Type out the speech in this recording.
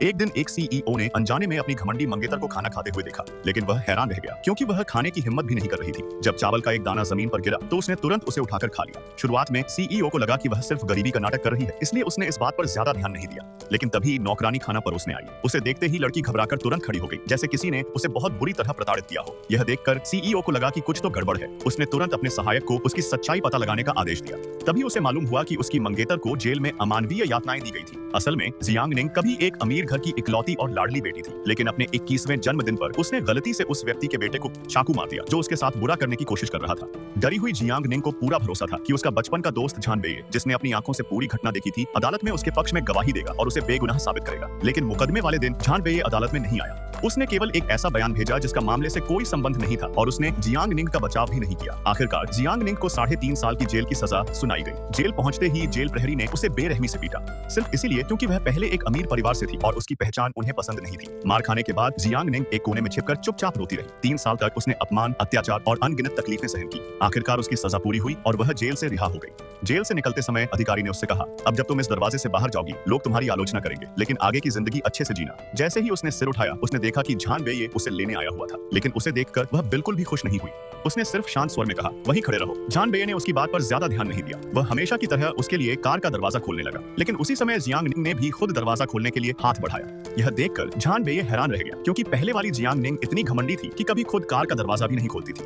एक दिन एक सीईओ ने अनजाने में अपनी घमंडी मंगेतर को खाना खाते हुए देखा, लेकिन वह हैरान रह गया क्योंकि वह खाने की हिम्मत भी नहीं कर रही थी। जब चावल का एक दाना जमीन पर गिरा तो उसने तुरंत उसे उठाकर खा लिया। शुरुआत में सीईओ को लगा कि वह सिर्फ गरीबी का नाटक कर रही है, इसलिए उसने इस बात पर ज्यादा ध्यान नहीं दिया। लेकिन तभी नौकरानी खाना परोसने आई। उसे देखते ही लड़की घबराकर तुरंत खड़ी हो गई, जैसे किसी ने उसे बहुत बुरी तरह प्रताड़ित किया हो। यह देखकर सीईओ को लगा कि कुछ तो गड़बड़ है। उसने तुरंत अपने सहायक को उसकी सच्चाई पता लगाने का आदेश दिया। तभी उसे मालूम हुआ कि उसकी मंगेतर को जेल में अमानवीय यातनाएं दी गई थी। असल में जियांग निंग कभी एक अमीर घर की इकलौती और लाडली बेटी थी, लेकिन अपने 21वें जन्मदिन पर उसने गलती से उस व्यक्ति के बेटे को चाकू मार दिया जो उसके साथ बुरा करने की कोशिश कर रहा था। डरी हुई जियांग निंग को पूरा भरोसा था कि उसका बचपन का दोस्त झान बेये, जिसने अपनी आंखों से पूरी घटना देखी थी, अदालत में उसके पक्ष में गवाही देगा और उसे बेगुनाह साबित करेगा। लेकिन मुकदमे वाले दिन झान बेये अदालत में नहीं आया। उसने केवल एक ऐसा बयान भेजा जिसका मामले से कोई संबंध नहीं था और उसने जियांग निंग का बचाव भी नहीं किया। आखिरकार जियांग निंग को 3.5 साल की जेल की सजा सुनाई गई। जेल पहुंचते ही जेल प्रहरी ने उसे बेरहमी से पीटा, सिर्फ इसीलिए क्योंकि वह पहले एक अमीर परिवार से थी और उसकी पहचान उन्हें पसंद नहीं थी। मार खाने के बाद जियांग निंग एक कोने में छिपकर चुपचाप रोती रही। 3 साल तक उसने अपमान, अत्याचार और अनगिनत तकलीफें सहन की। आखिरकार उसकी सजा पूरी हुई और वह जेल से रिहा हो गई। जेल से निकलते समय अधिकारी ने उससे कहा, अब जब तुम इस दरवाजे से बाहर जाओगी, लोग तुम्हारी आलोचना करेंगे, लेकिन आगे की जिंदगी अच्छे से जीना। जैसे ही उसने सिर उठाया, उसने देखा कि झान बेये उसे लेने आया हुआ था, लेकिन उसे देखकर वह बिल्कुल भी खुश नहीं हुई। उसने सिर्फ शांत स्वर में कहा, वहीं खड़े रहो। झान बेये ने उसकी बात पर ज्यादा ध्यान नहीं दिया। वह हमेशा की तरह उसके लिए कार का दरवाजा खोलने लगा, लेकिन उसी समय जियांग निंग ने भी खुद दरवाजा खोलने के लिए हाथ बढ़ाया। यह देखकर झान बेये हैरान रह गया क्योंकि पहले वाली जियांग निंग इतनी घमंडी थी कि कभी खुद कार का दरवाजा भी नहीं खोलती थी।